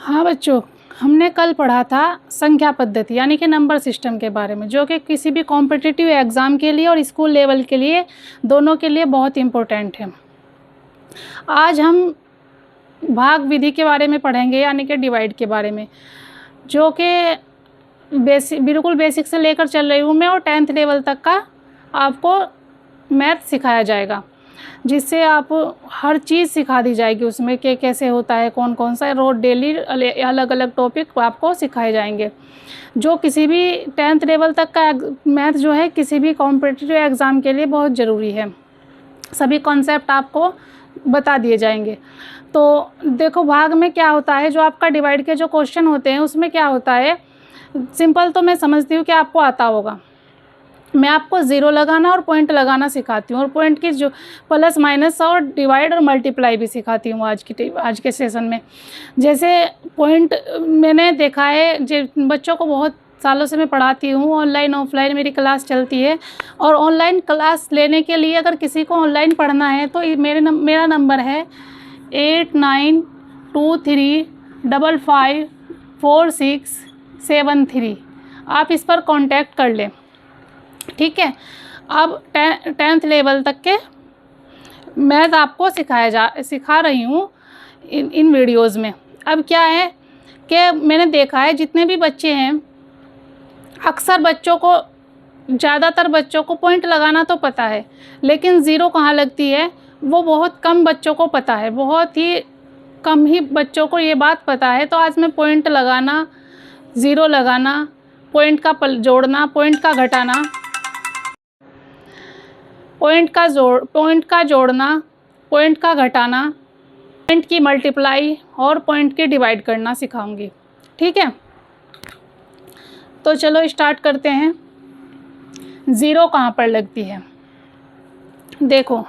हाँ बच्चों, हमने कल पढ़ा था संख्या पद्धति यानी कि नंबर सिस्टम के बारे में, जो कि किसी भी कॉम्पिटिटिव एग्ज़ाम के लिए और स्कूल लेवल के लिए दोनों के लिए बहुत इम्पोर्टेंट है। आज हम भाग विधि के बारे में पढ़ेंगे यानी कि डिवाइड के बारे में, जो कि बिल्कुल बेसिक से लेकर चल रही हूँ मैं, और 10th लेवल तक का आपको मैथ सिखाया जाएगा, जिससे आप हर चीज़ सिखा दी जाएगी उसमें कि कैसे होता है, कौन कौन सा रोज डेली अलग अलग टॉपिक आपको सिखाए जाएंगे। जो किसी भी 10th लेवल तक का मैथ जो है किसी भी कॉम्पिटिटिव एग्ज़ाम के लिए बहुत ज़रूरी है। सभी कॉन्सेप्ट आपको बता दिए जाएंगे। तो देखो भाग में क्या होता है, जो आपका डिवाइड के जो क्वेश्चन होते हैं उसमें क्या होता है, सिंपल तो मैं समझती हूँ कि आपको आता होगा। मैं आपको ज़ीरो लगाना और पॉइंट लगाना सिखाती हूँ, और पॉइंट की जो प्लस माइनस और डिवाइड और मल्टीप्लाई भी सिखाती हूँ आज के सेशन में। जैसे पॉइंट मैंने देखा है, जो बच्चों को बहुत सालों से मैं पढ़ाती हूँ, ऑनलाइन ऑफलाइन मेरी क्लास चलती है, और ऑनलाइन क्लास लेने के लिए अगर किसी को ऑनलाइन पढ़ना है तो मेरा नंबर है 8923554673। आप इस पर कांटेक्ट कर लें, ठीक है। अब 10th लेवल तक के मैथ आपको सिखा रही हूँ इन वीडियोज़ में। अब क्या है कि मैंने देखा है जितने भी बच्चे हैं, अक्सर ज़्यादातर बच्चों को पॉइंट लगाना तो पता है, लेकिन ज़ीरो कहाँ लगती है वो बहुत कम बच्चों को पता है, बहुत ही कम ही बच्चों को ये बात पता है। तो आज मैं पॉइंट लगाना, ज़ीरो लगाना, पॉइंट का जोड़ना, पॉइंट का घटाना, पॉइंट का जोड़ना, पॉइंट का घटाना, पॉइंट की मल्टीप्लाई और पॉइंट की डिवाइड करना सिखाऊंगी, ठीक है। तो चलो स्टार्ट करते हैं। ज़ीरो कहाँ पर लगती है, देखो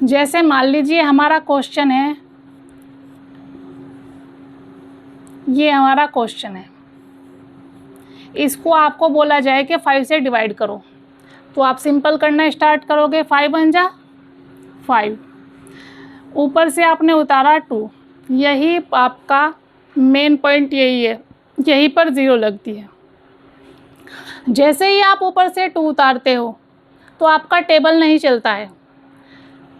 जैसे मान लीजिए हमारा क्वेश्चन है, ये हमारा क्वेश्चन है, इसको आपको बोला जाए कि 5 से डिवाइड करो, तो आप सिंपल करना स्टार्ट करोगे। 5 बन जा 5, ऊपर से आपने उतारा 2, यही आपका मेन पॉइंट यही है, यहीं पर ज़ीरो लगती है। जैसे ही आप ऊपर से 2 उतारते हो तो आपका टेबल नहीं चलता है,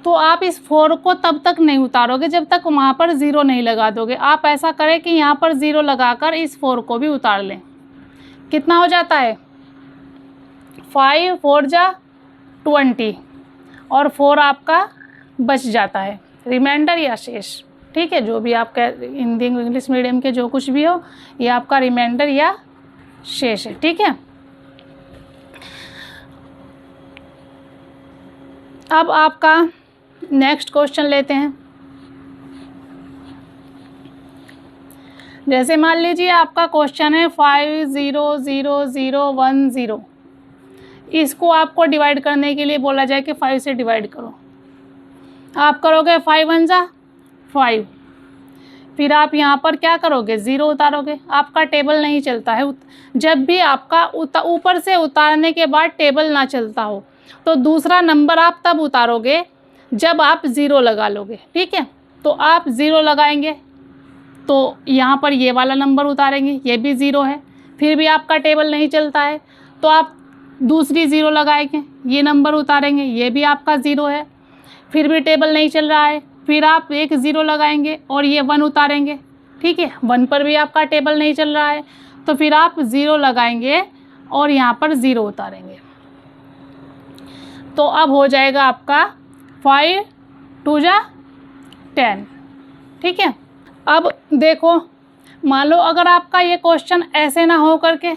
तो आप इस 4 को तब तक नहीं उतारोगे जब तक वहाँ पर ज़ीरो नहीं लगा दोगे। आप ऐसा करें कि यहाँ पर ज़ीरो लगाकर इस 4 को भी उतार लें। कितना हो जाता है, 5 4 जा 20, और 4 आपका बच जाता है, रिमाइंडर या शेष, ठीक है। जो भी आपका हिंदी इंग्लिश मीडियम के जो कुछ भी हो, ये आपका रिमाइंडर या शेष है, ठीक है। अब आपका नेक्स्ट क्वेश्चन लेते हैं। जैसे मान लीजिए आपका क्वेश्चन है 500010, इसको आपको डिवाइड करने के लिए बोला जाए कि 5 से डिवाइड करो। आप करोगे 5 1 जा 5, फिर आप यहाँ पर क्या करोगे, ज़ीरो उतारोगे। आपका टेबल नहीं चलता है। जब भी आपका ऊपर से उतारने के बाद टेबल ना चलता हो तो दूसरा नंबर आप तब उतारोगे जब आप ज़ीरो लगा लोगे, ठीक है। तो आप ज़ीरो लगाएंगे तो यहाँ पर ये वाला नंबर उतारेंगे, ये भी ज़ीरो है, फिर भी आपका टेबल नहीं चलता है तो आप दूसरी ज़ीरो लगाएंगे, ये नंबर उतारेंगे, ये भी आपका ज़ीरो है, फिर भी टेबल नहीं चल रहा है, फिर आप एक ज़ीरो लगाएंगे और ये 1 उतारेंगे, ठीक है। 1 पर भी आपका टेबल नहीं चल रहा है तो फिर आप ज़ीरो लगाएंगे और यहाँ पर ज़ीरो उतारेंगे। तो अब हो जाएगा आपका 5 2 जा 10, ठीक है। अब देखो, मान लो अगर आपका ये क्वेश्चन ऐसे ना हो करके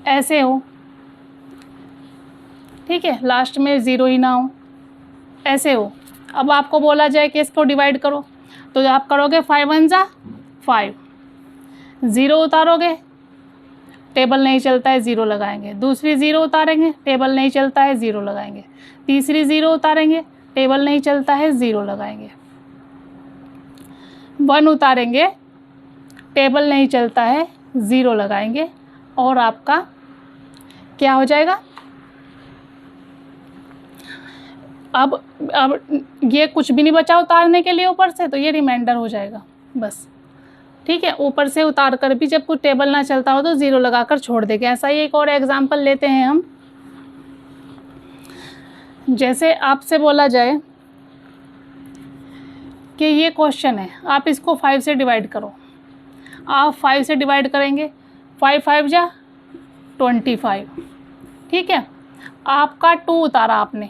ऐसे हो, ठीक है, लास्ट में ज़ीरो ही ना हो, ऐसे हो। अब आपको बोला जाए कि इसको डिवाइड करो, तो आप करोगे 5 1 जा 5, ज़ीरो उतारोगे, टेबल नहीं चलता है, ज़ीरो लगाएंगे, दूसरी ज़ीरो उतारेंगे, टेबल नहीं चलता है, ज़ीरो लगाएंगे, तीसरी ज़ीरो उतारेंगे, टेबल नहीं चलता है, ज़ीरो लगाएंगे, 1 उतारेंगे, टेबल नहीं चलता है, ज़ीरो लगाएंगे, और आपका क्या हो जाएगा, अब ये कुछ भी नहीं बचा उतारने के लिए ऊपर से, तो ये रिमाइंडर हो जाएगा बस। ठीक है, ऊपर से उतार कर भी जब कुछ टेबल ना चलता हो तो ज़ीरो लगाकर छोड़ देंगे। ऐसा ही एक और एग्जांपल लेते हैं हम। जैसे आपसे बोला जाए कि ये क्वेश्चन है, आप इसको 5 से डिवाइड करो। आप 5 से डिवाइड करेंगे, 5 5 जा 25। ठीक है, आपका 2 उतारा आपने,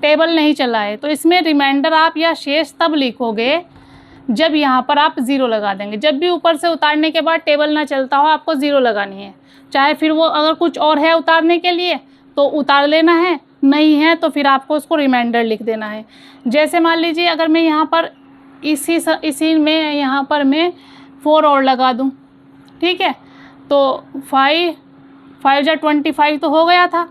टेबल नहीं चला है, तो इसमें रिमाइंडर आप या शेष तब लिखोगे जब यहाँ पर आप ज़ीरो लगा देंगे। जब भी ऊपर से उतारने के बाद टेबल ना चलता हो, आपको ज़ीरो लगानी है। चाहे फिर वो अगर कुछ और है उतारने के लिए तो उतार लेना है, नहीं है तो फिर आपको उसको रिमाइंडर लिख देना है। जैसे मान लीजिए अगर मैं यहाँ पर इसी में यहाँ पर मैं 4 और लगा दूँ। ठीक है, तो 5 5 जा 25 तो हो गया था।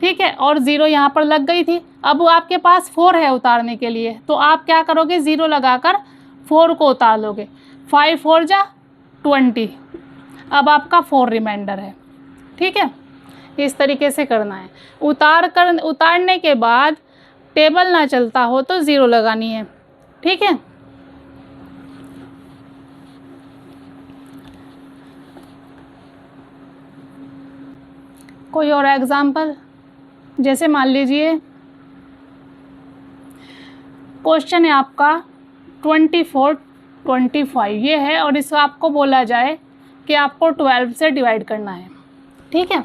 ठीक है, और ज़ीरो यहाँ पर लग गई थी। अब आपके पास 4 है उतारने के लिए, तो आप क्या करोगे, ज़ीरो लगाकर 4 को उतार लोगे। 5 4 जा 20, अब आपका 4 रिमाइंडर है। ठीक है, इस तरीके से करना है। उतारने के बाद टेबल ना चलता हो तो ज़ीरो लगानी है। ठीक है, कोई और एग्जाम्पल? जैसे मान लीजिए क्वेश्चन है आपका 24 25 ये है, और इसको आपको बोला जाए कि आपको 12 से डिवाइड करना है। ठीक है,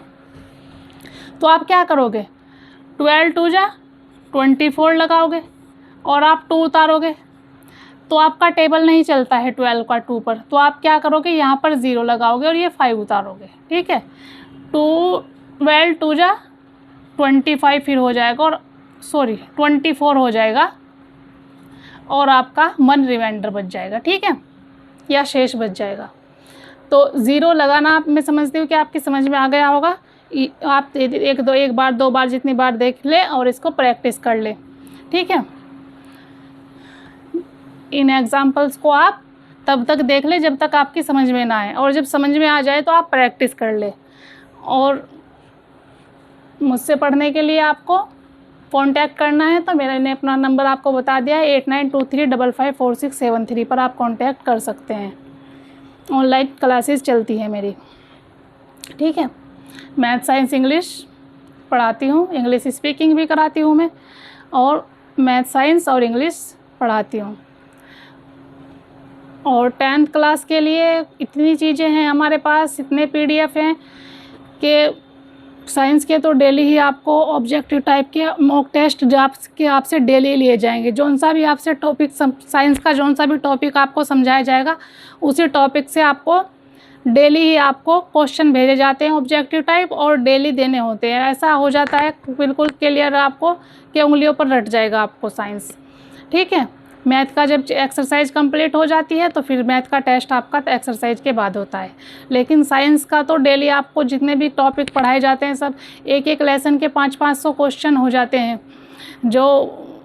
तो आप क्या करोगे, 12 2 जा 24 लगाओगे और आप 2 उतारोगे, तो आपका टेबल नहीं चलता है 12 का 2 पर, तो आप क्या करोगे, यहाँ पर ज़ीरो लगाओगे और ये 5 उतारोगे। ठीक है, 12 2 जा 25 फिर हो जाएगा, और 24 हो जाएगा, और आपका 1 रिमाइंडर बच जाएगा। ठीक है, या शेष बच जाएगा। तो ज़ीरो लगाना मैं समझती हूँ कि आपकी समझ में आ गया होगा। आप एक बार दो बार जितनी बार देख ले और इसको प्रैक्टिस कर ले। ठीक है, इन एग्जाम्पल्स को आप तब तक देख ले जब तक आपकी समझ में ना आए, और जब समझ में आ जाए तो आप प्रैक्टिस कर ले। और मुझसे पढ़ने के लिए आपको कांटेक्ट करना है तो मैंने अपना नंबर आपको बता दिया है, 8923554673 पर आप कांटेक्ट कर सकते हैं। ऑनलाइन क्लासेस चलती है मेरी। ठीक है, मैथ साइंस इंग्लिश पढ़ाती हूँ, इंग्लिश स्पीकिंग भी कराती हूँ मैं, और मैथ साइंस और इंग्लिश पढ़ाती हूँ। और 10th क्लास के लिए इतनी चीज़ें हैं हमारे पास, इतने PDF हैं कि साइंस के तो डेली ही आपको ऑब्जेक्टिव टाइप के मॉक टेस्ट जो आपसे डेली लिए जाएंगे। जौन सा भी आपसे टॉपिक साइंस का जौन सा भी टॉपिक आपको समझाया जाएगा, उसी टॉपिक से आपको डेली ही आपको क्वेश्चन भेजे जाते हैं ऑब्जेक्टिव टाइप, और डेली देने होते हैं। ऐसा हो जाता है बिल्कुल क्लियर आपको कि उंगलियों पर रट जाएगा आपको साइंस। ठीक है, मैथ का जब एक्सरसाइज कंप्लीट हो जाती है तो फिर मैथ का टेस्ट आपका एक्सरसाइज के बाद होता है। लेकिन साइंस का तो डेली आपको जितने भी टॉपिक पढ़ाए जाते हैं सब एक एक लेसन के 500-500 क्वेश्चन हो जाते हैं जो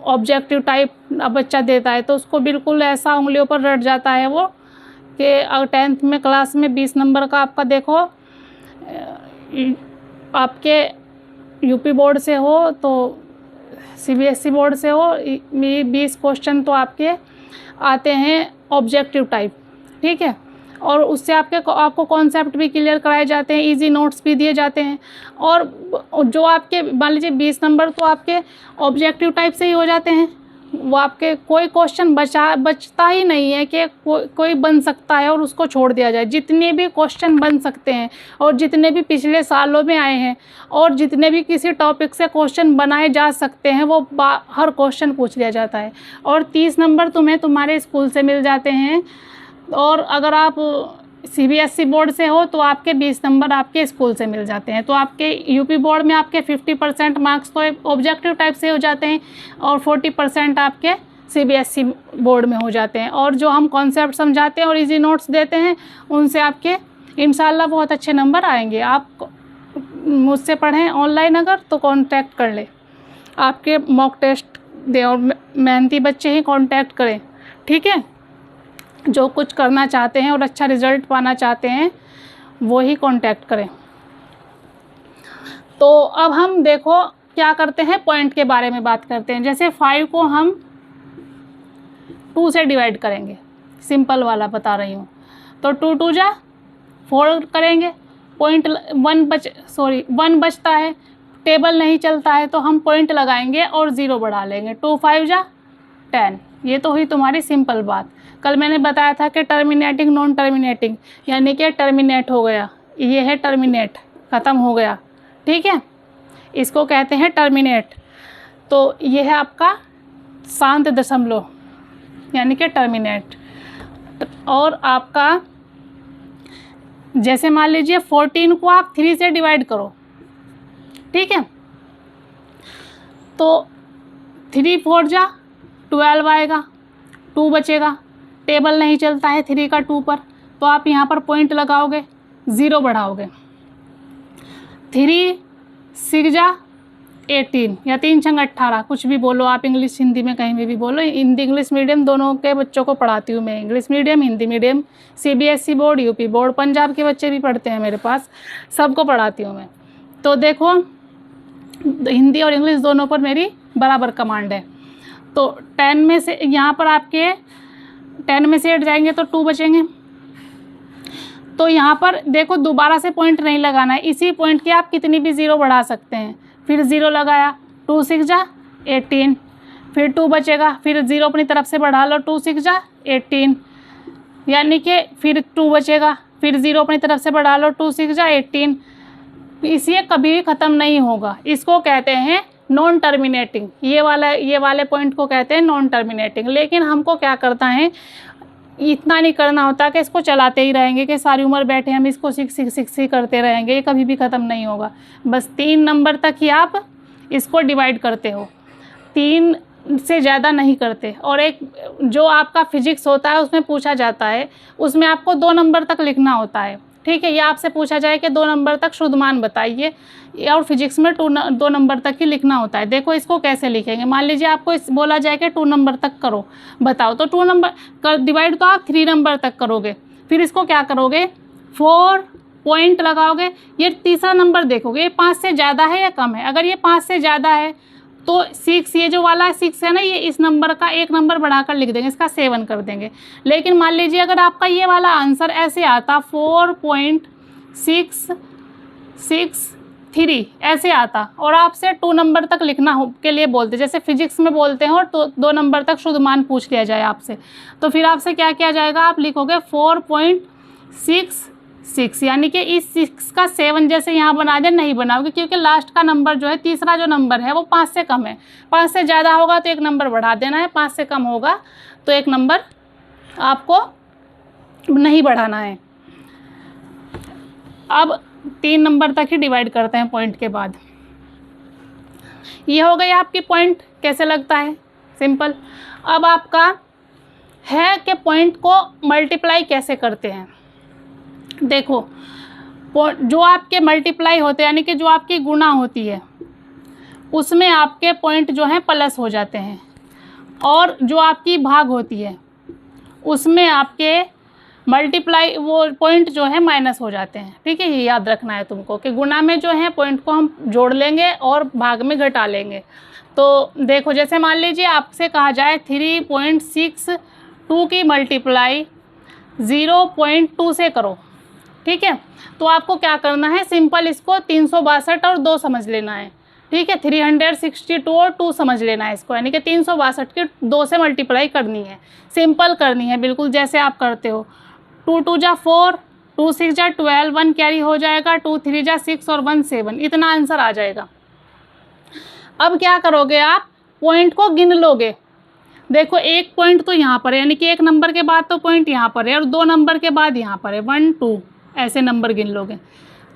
ऑब्जेक्टिव टाइप अब बच्चा देता है, तो उसको बिल्कुल ऐसा उंगलियों पर रट जाता है वो कि अगर 10th में क्लास में 20 नंबर का आपका देखो, आपके यूपी बोर्ड से हो तो CBSE बोर्ड से हो, 20 क्वेश्चन तो आपके आते हैं ऑब्जेक्टिव टाइप। ठीक है, और उससे आपको कॉन्सेप्ट भी क्लियर कराए जाते हैं, इजी नोट्स भी दिए जाते हैं। और जो आपके मान लीजिए 20 नंबर तो आपके ऑब्जेक्टिव टाइप से ही हो जाते हैं, वो आपके कोई क्वेश्चन बचता ही नहीं है कि कोई बन सकता है और उसको छोड़ दिया जाए। जितने भी क्वेश्चन बन सकते हैं और जितने भी पिछले सालों में आए हैं और जितने भी किसी टॉपिक से क्वेश्चन बनाए जा सकते हैं वो हर क्वेश्चन पूछ लिया जाता है। और 30 नंबर तुम्हें तुम्हारे स्कूल से मिल जाते हैं, और अगर आप CBSE बोर्ड से हो तो आपके 20 नंबर आपके स्कूल से मिल जाते हैं। तो आपके यूपी बोर्ड में आपके 50% मार्क्स तो ऑब्जेक्टिव टाइप से हो जाते हैं और 40% आपके CBSE बोर्ड में हो जाते हैं। और जो हम कॉन्सेप्ट समझाते हैं और इजी नोट्स देते हैं उनसे आपके इंशाल्लाह बहुत अच्छे नंबर आएंगे। आप मुझसे पढ़ें ऑनलाइन अगर तो कांटेक्ट कर लें, आपके मॉक टेस्ट दें, और मेहनती बच्चे ही कांटेक्ट करें। ठीक है, जो कुछ करना चाहते हैं और अच्छा रिज़ल्ट पाना चाहते हैं वो ही कांटेक्ट करें। तो अब हम देखो क्या करते हैं, पॉइंट के बारे में बात करते हैं। जैसे 5 को हम 2 से डिवाइड करेंगे, सिंपल वाला बता रही हूँ, तो 2 2 जा 4 करेंगे, पॉइंट 1 बचता है, टेबल नहीं चलता है तो हम पॉइंट लगाएंगे और 0 बढ़ा लेंगे, 2 5 जा 10। ये तो हुई तुम्हारी सिंपल बात। कल मैंने बताया था कि टर्मिनेटिंग नॉन टर्मिनेटिंग, यानी कि टर्मिनेट हो गया, ये है टर्मिनेट, ख़त्म हो गया, ठीक है, इसको कहते हैं टर्मिनेट। तो ये है आपका शांत दशमलव, यानी कि टर्मिनेट। और आपका जैसे मान लीजिए 14 को आप 3 से डिवाइड करो, ठीक है, तो 3 4 जा 12 आएगा, 2 बचेगा, टेबल नहीं चलता है 3 का 2 पर, तो आप यहाँ पर पॉइंट लगाओगे, 0 बढ़ाओगे, 3 6 जा 18 या 3 छंग 18, कुछ भी बोलो आप, इंग्लिश हिंदी में कहीं भी बोलो। हिंदी इंग्लिश मीडियम दोनों के बच्चों को पढ़ाती हूँ मैं, English medium Hindi medium, CBSE board UP board, Punjab के बच्चे भी पढ़ते हैं मेरे पास, सबको पढ़ाती हूँ मैं। तो देखो हिंदी और इंग्लिश दोनों पर मेरी बराबर कमांड है। तो 10 में से यहाँ पर आपके 10 में से 8 जाएंगे तो 2 बचेंगे। तो यहाँ पर देखो दोबारा से पॉइंट नहीं लगाना है, इसी पॉइंट की आप कितनी भी 0 बढ़ा सकते हैं। फिर 0 लगाया, 2 6 जा 18, फिर 2 बचेगा, फिर 0 अपनी तरफ से बढ़ा लो, 2 6 जा 18, यानी कि फिर 2 बचेगा, फिर 0 अपनी तरफ से बढ़ा लो, 2 6 जा 18। इसे कभी भी ख़त्म नहीं होगा, इसको कहते हैं नॉन टर्मिनेटिंग। ये वाले पॉइंट को कहते हैं नॉन टर्मिनेटिंग। लेकिन हमको क्या करता है, इतना नहीं करना होता कि इसको चलाते ही रहेंगे कि सारी उम्र बैठे हम इसको सिक्स ही करते रहेंगे, ये कभी भी ख़त्म नहीं होगा। बस 3 नंबर तक ही आप इसको डिवाइड करते हो, 3 से ज़्यादा नहीं करते। और एक जो आपका फिजिक्स होता है उसमें पूछा जाता है, उसमें आपको 2 नंबर तक लिखना होता है, ठीक है। या आपसे पूछा जाए कि 2 नंबर तक शुद्ध मान बताइए, और फिजिक्स में 2 नंबर तक ही लिखना होता है। देखो इसको कैसे लिखेंगे, मान लीजिए आपको बोला जाए कि 2 नंबर तक करो, बताओ, तो 2 नंबर कर डिवाइड तो आप 3 नंबर तक करोगे। फिर इसको क्या करोगे, 4 पॉइंट लगाओगे, ये तीसरा नंबर देखोगे, ये 5 से ज़्यादा है या कम है। अगर ये 5 से ज़्यादा है तो 6, ये जो वाला 6 है ना, ये इस नंबर का 1 नंबर बढ़ाकर लिख देंगे, इसका 7 कर देंगे। लेकिन मान लीजिए अगर आपका ये वाला आंसर ऐसे आता 4.663 ऐसे आता, और आपसे 2 नंबर तक लिखना हो के लिए बोलते, जैसे फिजिक्स में बोलते हैं, और तो 2 नंबर तक शुद्ध मान पूछ लिया जाए आपसे, तो फिर आपसे क्या किया जाएगा, आप लिखोगे 4.66, यानी कि इस 6 का 7 जैसे यहाँ बना दे, नहीं बनाओगे, क्योंकि लास्ट का नंबर जो है, तीसरा जो नंबर है वो 5 से कम है। 5 से ज़्यादा होगा तो 1 नंबर बढ़ा देना है, 5 से कम होगा तो 1 नंबर आपको नहीं बढ़ाना है। अब 3 नंबर तक ही डिवाइड करते हैं पॉइंट के बाद। ये हो गई आपकी पॉइंट, कैसे लगता है, सिंपल। अब आपका है कि पॉइंट को मल्टीप्लाई कैसे करते हैं। देखो जो आपके मल्टीप्लाई होते हैं, यानी कि जो आपकी गुणा होती है, उसमें आपके पॉइंट जो हैं प्लस हो जाते हैं, और जो आपकी भाग होती है उसमें आपके मल्टीप्लाई वो पॉइंट जो है माइनस हो जाते हैं, ठीक है। ये याद रखना है तुमको कि गुणा में जो है पॉइंट को हम जोड़ लेंगे और भाग में घटा लेंगे। तो देखो जैसे मान लीजिए आपसे कहा जाए 3.62 की मल्टीप्लाई 0.2 से करो, ठीक है। तो आपको क्या करना है, सिंपल इसको 362 और 2 समझ लेना है, ठीक है। 362 और 2 समझ लेना है इसको, यानी कि 362 की 2 से मल्टीप्लाई करनी है, सिंपल करनी है, बिल्कुल जैसे आप करते हो। 2 2 जा 4, 2 6 जा 12, 1 कैरी हो जाएगा, 2 3 जा 6 और 1 7, इतना आंसर आ जाएगा। अब क्या करोगे, आप पॉइंट को गिन लोगे। देखो एक पॉइंट तो यहाँ पर है, यानी कि 1 नंबर के बाद तो पॉइंट यहाँ पर है, और 2 नंबर के बाद यहाँ पर है, 1 2 ऐसे नंबर गिन लोगे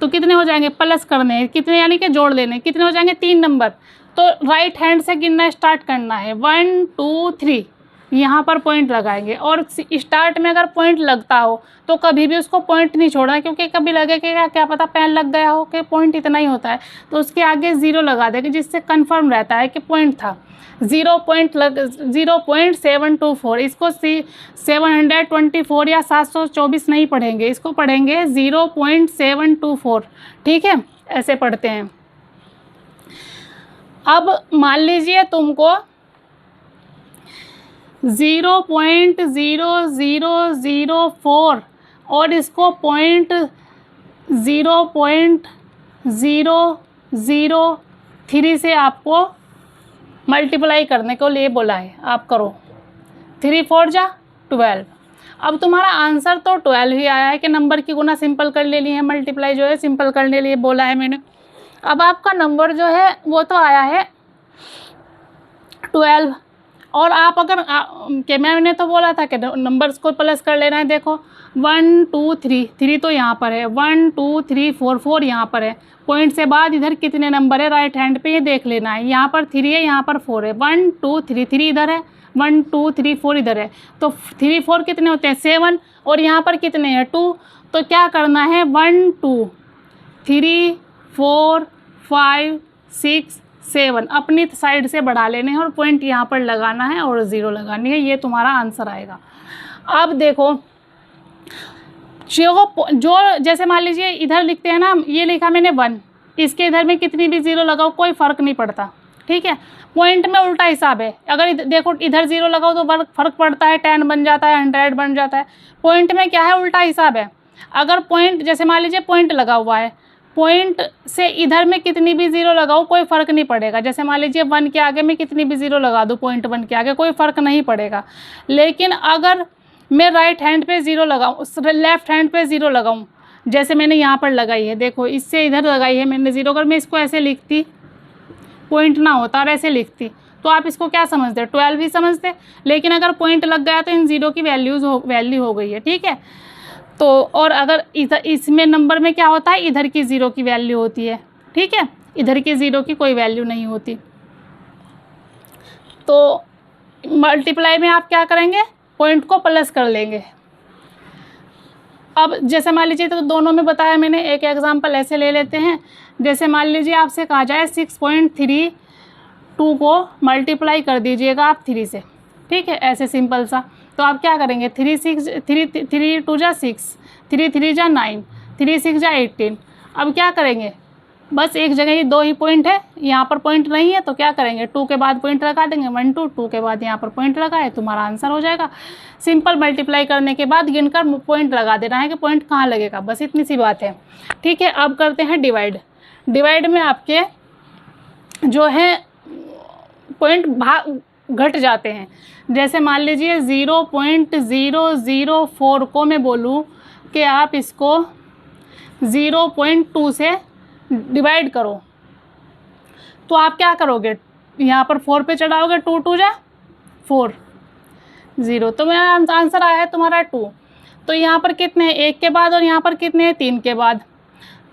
तो कितने हो जाएंगे, प्लस करने हैं कितने, यानी कि जोड़ लेने, कितने हो जाएंगे 3 नंबर। तो राइट हैंड से गिनना स्टार्ट करना है, 1 2 3 यहाँ पर पॉइंट लगाएंगे। और स्टार्ट में अगर पॉइंट लगता हो तो कभी भी उसको पॉइंट नहीं छोड़ना, क्योंकि कभी लगेगा क्या पता पेन लग गया हो कि पॉइंट इतना ही होता है, तो उसके आगे 0 लगा देंगे, जिससे कंफर्म रहता है कि पॉइंट था। 0.724, इसको 724 या 724 नहीं पढ़ेंगे, इसको पढ़ेंगे 0.724, ठीक है, ऐसे पढ़ते हैं। अब मान लीजिए तुमको 0.0004 और इसको 0.003 से आपको मल्टीप्लाई करने को लिए बोला है। आप करो 3 4 जा 12। अब तुम्हारा आंसर तो 12 ही आया है कि नंबर की गुना सिंपल कर ले ली है, मल्टीप्लाई जो है सिंपल करने लिए बोला है मैंने। अब आपका नंबर जो है वो तो आया है 12। और आप अगर कि मैंने तो बोला था कि नंबर्स को प्लस कर लेना है। देखो 1 2 3, 3 तो यहाँ पर है, 1 2 3 4, 4 यहाँ पर है। पॉइंट से बाद इधर कितने नंबर है राइट हैंड पे ये देख लेना है। यहाँ पर 3 है, यहाँ पर 4 है। 1 2 3, 3 इधर है, 1 2 3 4 इधर है। तो 3 4 कितने होते हैं 7, और यहाँ पर कितने हैं 2। तो क्या करना है 1 2 3 4 5 6 7 अपनी साइड से बढ़ा लेने हैं और पॉइंट यहाँ पर लगाना है और 0 लगानी है। ये तुम्हारा आंसर आएगा। अब देखो जो जैसे मान लीजिए इधर लिखते हैं ना, ये लिखा मैंने 1, इसके इधर में कितनी भी 0 लगाओ कोई फ़र्क नहीं पड़ता, ठीक है। पॉइंट में उल्टा हिसाब है। अगर देखो इधर 0 लगाओ तो फ़र्क पड़ता है, 10 बन जाता है, 100 बन जाता है। पॉइंट में क्या है उल्टा हिसाब है। अगर पॉइंट जैसे मान लीजिए पॉइंट लगा हुआ है, पॉइंट से इधर में कितनी भी 0 लगाओ कोई फ़र्क नहीं पड़ेगा। जैसे मान लीजिए 1 के आगे में कितनी भी 0 लगा दूँ, पॉइंट 1 के आगे कोई फ़र्क नहीं पड़ेगा। लेकिन अगर मैं राइट हैंड पे 0 लगाऊँ, लेफ़्ट हैंड पे 0 लगाऊँ, जैसे मैंने यहाँ पर लगाई है, देखो इससे इधर लगाई है मैंने 0। अगर मैं इसको ऐसे लिखती, पॉइंट ना होता और ऐसे लिखती, तो आप इसको क्या समझते 12 ही समझते। लेकिन अगर पॉइंट लग गया तो इन 0 की वैल्यू हो गई है, ठीक है। तो और अगर इधर इसमें नंबर में क्या होता है, इधर की 0 की वैल्यू होती है, ठीक है। इधर की 0 की कोई वैल्यू नहीं होती। तो मल्टीप्लाई में आप क्या करेंगे, पॉइंट को प्लस कर लेंगे। अब जैसे मान लीजिए तो दोनों में बताया मैंने, एक एग्जांपल ऐसे ले लेते हैं। जैसे मान लीजिए आपसे कहा जाए 6.32 को मल्टीप्लाई कर दीजिएगा आप 3 से, ठीक है, ऐसे सिंपल सा। तो आप क्या करेंगे 3 2 जा 6, 3 3 जा 9, 3 6 जा 18। अब क्या करेंगे, बस एक जगह ही 2 ही पॉइंट है, यहाँ पर पॉइंट नहीं है, तो क्या करेंगे 2 के बाद पॉइंट लगा देंगे, 1 2 2 के बाद यहाँ पर पॉइंट लगाए, तुम्हारा आंसर हो जाएगा। सिंपल मल्टीप्लाई करने के बाद गिनकर पॉइंट लगा देना है कि पॉइंट कहाँ लगेगा, बस इतनी सी बात है, ठीक है। अब करते हैं डिवाइड। डिवाइड में आपके जो है पॉइंट घट जाते हैं। जैसे मान लीजिए 0.004 को मैं बोलूँ कि आप इसको 0.2 से डिवाइड करो, तो आप क्या करोगे, यहाँ पर 4 पे चढ़ाओगे, 2 2 जा 4 0। तो मेरा आंसर आया है तुम्हारा 2। तो यहाँ पर कितने हैं 1 के बाद, और यहाँ पर कितने हैं 3 के बाद।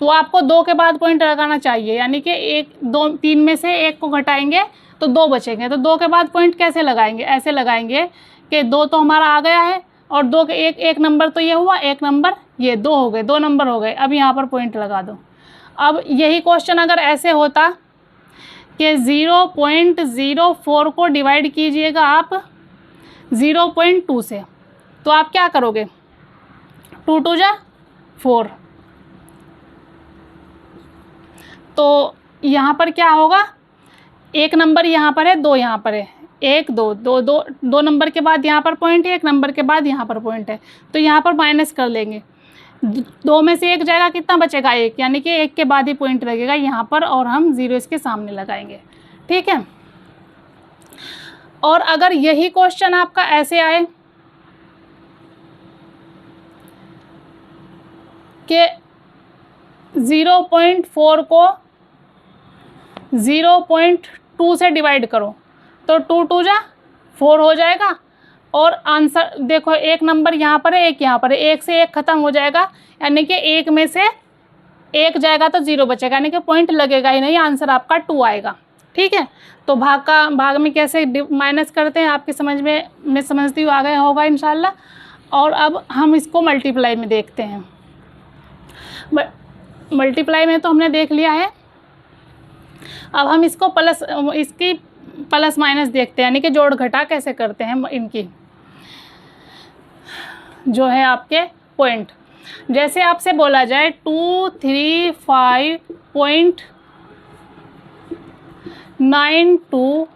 तो आपको 2 के बाद पॉइंट लगाना चाहिए, यानी कि 1 2 3 में से 1 को घटाएंगे तो 2 बचेंगे। तो 2 के बाद पॉइंट कैसे लगाएंगे, ऐसे लगाएंगे कि 2 तो हमारा आ गया है, और 2 के एक नंबर तो ये हुआ, एक नंबर ये, 2 हो गए, 2 नंबर हो गए। अब यहाँ पर पॉइंट लगा दो। अब यही क्वेश्चन अगर ऐसे होता कि 0.04 को डिवाइड कीजिएगा आप 0.2 से, तो आप क्या करोगे 2 2 जा 4। तो यहाँ पर क्या होगा, एक नंबर यहाँ पर है, 2 यहाँ पर है, 1 2 2 2 2 नंबर के बाद यहाँ पर पॉइंट है, 1 नंबर के बाद यहाँ पर पॉइंट है। तो यहाँ पर माइनस कर लेंगे, 2 में से 1 जाएगा, कितना बचेगा 1, यानी कि 1 के बाद ही पॉइंट लगेगा यहाँ पर, और हम 0 इसके सामने लगाएंगे, ठीक है। और अगर यही क्वेश्चन आपका ऐसे आए कि 0.4 को 0.2 से डिवाइड करो, तो 2 2 जा 4 हो जाएगा। और आंसर देखो, एक नंबर यहाँ पर है, एक यहाँ पर है, 1 से 1 ख़त्म हो जाएगा, यानी कि 1 में से 1 जाएगा तो 0 बचेगा, यानी कि पॉइंट लगेगा ही नहीं, आंसर आपका 2 आएगा, ठीक है। तो भाग में कैसे माइनस करते हैं आपकी समझ में, मैं समझती हूँ आ गया होगा इंशाल्लाह। और अब हम इसको मल्टीप्लाई में देखते हैं। मल्टीप्लाई में तो हमने देख लिया है, अब हम इसको इसकी प्लस माइनस देखते हैं, यानी कि जोड़ घटा कैसे करते हैं इनकी, जो है आपके पॉइंट। जैसे आपसे बोला जाए 235.9 9 2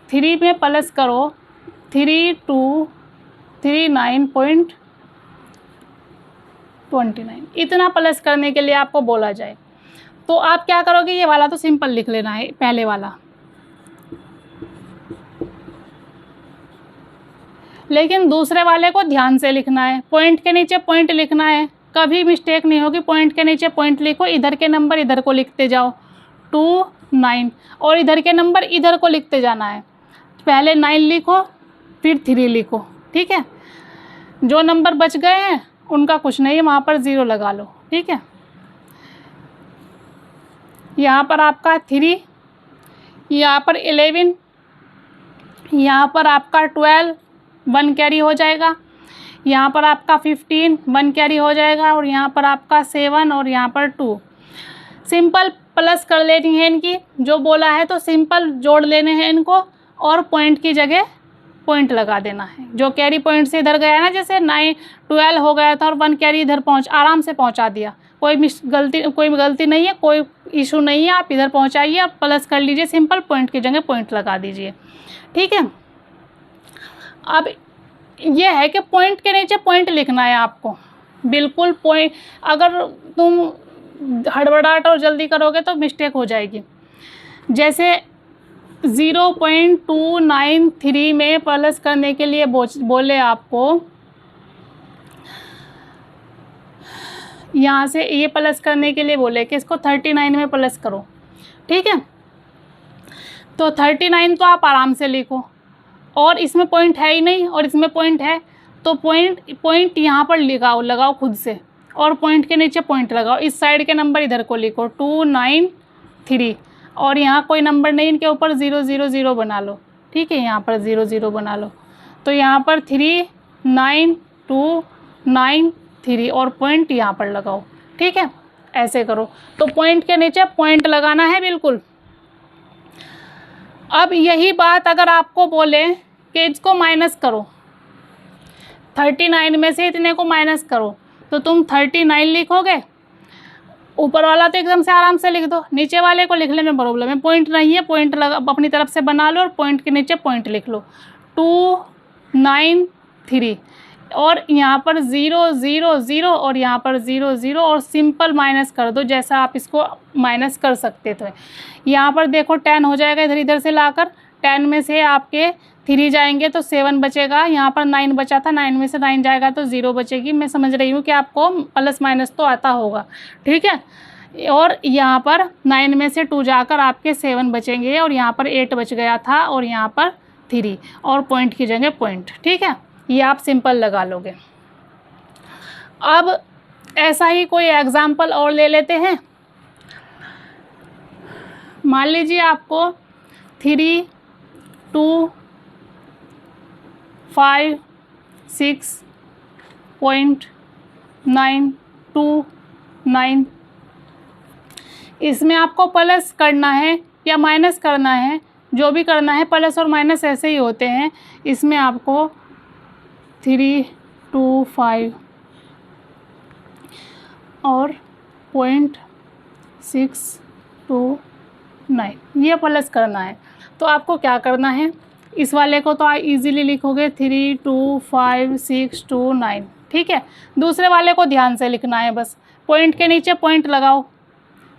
3 में प्लस करो 3239.29, इतना प्लस करने के लिए आपको बोला जाए तो आप क्या करोगे, ये वाला तो सिंपल लिख लेना है पहले वाला, लेकिन दूसरे वाले को ध्यान से लिखना है, पॉइंट के नीचे पॉइंट लिखना है, कभी मिस्टेक नहीं होगी। पॉइंट के नीचे पॉइंट लिखो, इधर के नंबर इधर को लिखते जाओ 2 9, और इधर के नंबर इधर को लिखते जाना है। पहले 9 लिखो फिर 3 लिखो, ठीक है। जो नंबर बच गए हैं उनका कुछ नहीं है, वहाँ पर 0 लगा लो, ठीक है। यहाँ पर आपका 3, यहाँ पर 11, यहाँ पर आपका 12 1 कैरी हो जाएगा, यहाँ पर आपका 15 1 कैरी हो जाएगा, और यहाँ पर आपका 7 और यहाँ पर 2। सिंपल प्लस कर लेनी है इनकी, जो बोला है तो सिंपल जोड़ लेने हैं इनको, और पॉइंट की जगह पॉइंट लगा देना है। जो कैरी पॉइंट से इधर गया ना, जैसे 9 12 हो गया था और 1 कैरी इधर आराम से पहुंचा दिया, कोई गलती नहीं है, कोई इशू नहीं है। आप इधर पहुंचाइए और प्लस कर लीजिए, सिंपल पॉइंट की जगह पॉइंट लगा दीजिए, ठीक है। अब ये है कि पॉइंट के नीचे पॉइंट लिखना है आपको, बिल्कुल पॉइंट। अगर तुम हड़बड़ाहट और जल्दी करोगे तो मिस्टेक हो जाएगी। जैसे 0.293 में प्लस करने के लिए बोले आपको, यहाँ से ये प्लस करने के लिए बोले कि इसको 39 में प्लस करो, ठीक है। तो 39 तो आप आराम से लिखो, और इसमें पॉइंट है ही नहीं और इसमें पॉइंट है, तो पॉइंट यहाँ पर लगाओ खुद से, और पॉइंट के नीचे पॉइंट लगाओ। इस साइड के नंबर इधर को लिखो 293, और यहाँ कोई नंबर नहीं, इनके ऊपर 0 0 0 बना लो, ठीक है। यहाँ पर 0 0 बना लो, तो यहाँ पर 3 9 2 9 3, और पॉइंट यहाँ पर लगाओ, ठीक है। ऐसे करो, तो पॉइंट के नीचे पॉइंट लगाना है बिल्कुल। अब यही बात अगर आपको बोले कि इसको माइनस करो, 39 में से इतने को माइनस करो, तो तुम 39 लिखोगे। ऊपर वाला तो एकदम से आराम से लिख दो, नीचे वाले को लिखने में प्रॉब्लम है, पॉइंट नहीं है, पॉइंट लगा अपनी तरफ से बना लो, और पॉइंट के नीचे पॉइंट लिख लो 293, और यहाँ पर 0 0 0, और यहाँ पर 0 0, और सिंपल माइनस कर दो जैसा आप इसको माइनस कर सकते थे। यहाँ पर देखो 10 हो जाएगा, इधर से लाकर 10 में से आपके 3 जाएंगे तो 7 बचेगा। यहाँ पर 9 बचा था, 9 में से 9 जाएगा तो 0 बचेगी। मैं समझ रही हूँ कि आपको प्लस माइनस तो आता होगा, ठीक है। और यहाँ पर 9 में से 2 जाकर आपके 7 बचेंगे, और यहाँ पर 8 बच गया था, और यहाँ पर 3, और पॉइंट की जगह पॉइंट, ठीक है। ये आप सिंपल लगा लोगे। अब ऐसा ही कोई एग्जाम्पल और ले लेते हैं। मान लीजिए आपको 3 2 5 6.929, इसमें आपको प्लस करना है या माइनस करना है, जो भी करना है, प्लस और माइनस ऐसे ही होते हैं। इसमें आपको 325 और 0.629 ये प्लस करना है। तो आपको क्या करना है, इस वाले को तो आप इजीली लिखोगे 325629, ठीक है। दूसरे वाले को ध्यान से लिखना है, बस पॉइंट के नीचे पॉइंट लगाओ,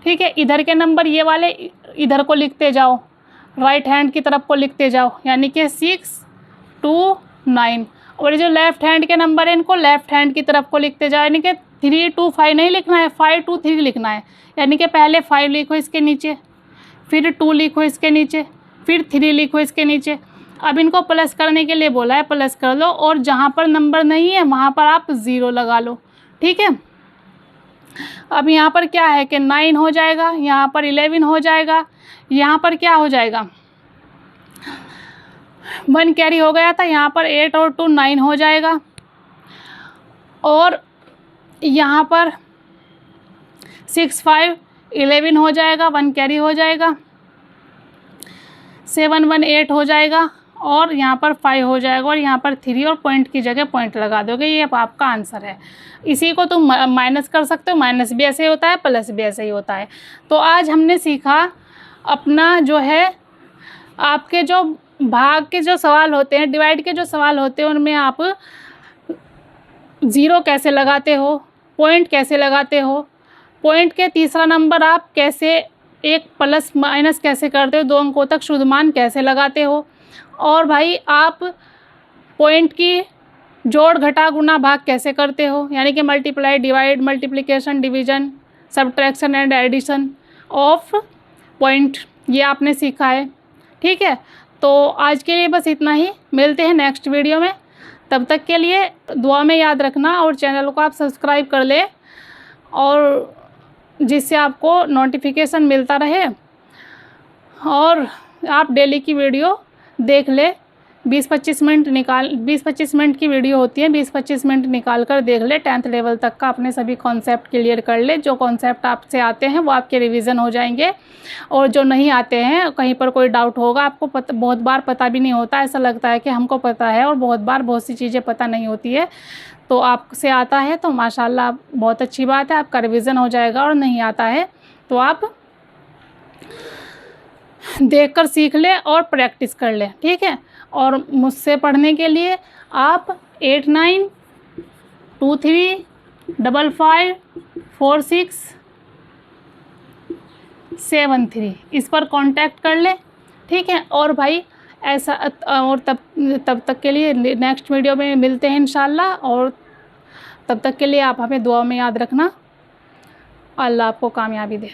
ठीक है। इधर के नंबर ये वाले इधर को लिखते जाओ, राइट हैंड की तरफ को लिखते जाओ, यानी कि 629, और ये जो लेफ़्ट हैंड के नंबर है इनको लेफ़्ट हैंड की तरफ को लिखते जाओ, यानी कि 325 नहीं लिखना है, 523 लिखना है। यानी कि पहले 5 लिखो इसके नीचे, फिर 2 लिखो इसके नीचे, फिर 3 लिखो इसके नीचे। अब इनको प्लस करने के लिए बोला है, प्लस कर लो, और जहाँ पर नंबर नहीं है वहाँ पर आप 0 लगा लो, ठीक है। अब यहाँ पर क्या है कि 9 हो जाएगा, यहाँ पर 11 हो जाएगा, यहाँ पर क्या हो जाएगा 1 कैरी हो गया था, यहाँ पर 8 और 2 9 हो जाएगा, और यहाँ पर 6 5 11 हो जाएगा, 1 कैरी हो जाएगा, 7 1 8 हो जाएगा, और यहाँ पर 5 हो जाएगा, और यहाँ पर 3, और पॉइंट की जगह पॉइंट लगा दोगे। ये आपका आंसर है। इसी को तुम माइनस कर सकते हो, माइनस भी ऐसे ही होता है, प्लस भी ऐसे ही होता है। तो आज हमने सीखा अपना जो है आपके जो भाग के जो सवाल होते हैं, डिवाइड के जो सवाल होते हैं, उनमें आप ज़ीरो कैसे लगाते हो, पॉइंट कैसे लगाते हो, पॉइंट के तीसरा नंबर आप कैसे एक प्लस माइनस कैसे करते हो, 2 अंकों तक शुद्ध मान कैसे लगाते हो, और भाई आप पॉइंट की जोड़ घटा गुना भाग कैसे करते हो, यानी कि multiply, divide, multiplication, division, subtraction and addition of point, ये आपने सीखा है। ठीक है, तो आज के लिए बस इतना ही, मिलते हैं नेक्स्ट वीडियो में। तब तक के लिए दुआ में याद रखना और चैनल को आप सब्सक्राइब कर ले, और जिससे आपको नोटिफिकेशन मिलता रहे, और आप डेली की वीडियो देख ले। 20-25 मिनट की वीडियो होती है, 20-25 मिनट निकाल कर देख ले। 10th लेवल तक का अपने सभी कॉन्सेप्ट क्लियर कर ले। जो कॉन्सेप्ट आपसे आते हैं वो आपके रिवीजन हो जाएंगे, और जो नहीं आते हैं, कहीं पर कोई डाउट होगा, आपको बहुत बार पता भी नहीं होता, ऐसा लगता है कि हमको पता है, और बहुत बार बहुत सी चीज़ें पता नहीं होती है। तो आपसे आता है तो माशाल्लाह बहुत अच्छी बात है, आपका रिवीजन हो जाएगा, और नहीं आता है तो आप देखकर सीख ले और प्रैक्टिस कर ले। ठीक है, और मुझसे पढ़ने के लिए आप 8923554673 इस पर कांटेक्ट कर ले। ठीक है, और भाई ऐसा, और तब तक के लिए नेक्स्ट वीडियो में मिलते हैं इंशाल्लाह, और तब तक के लिए आप हमें दुआ में याद रखना। अल्लाह आपको कामयाबी दे।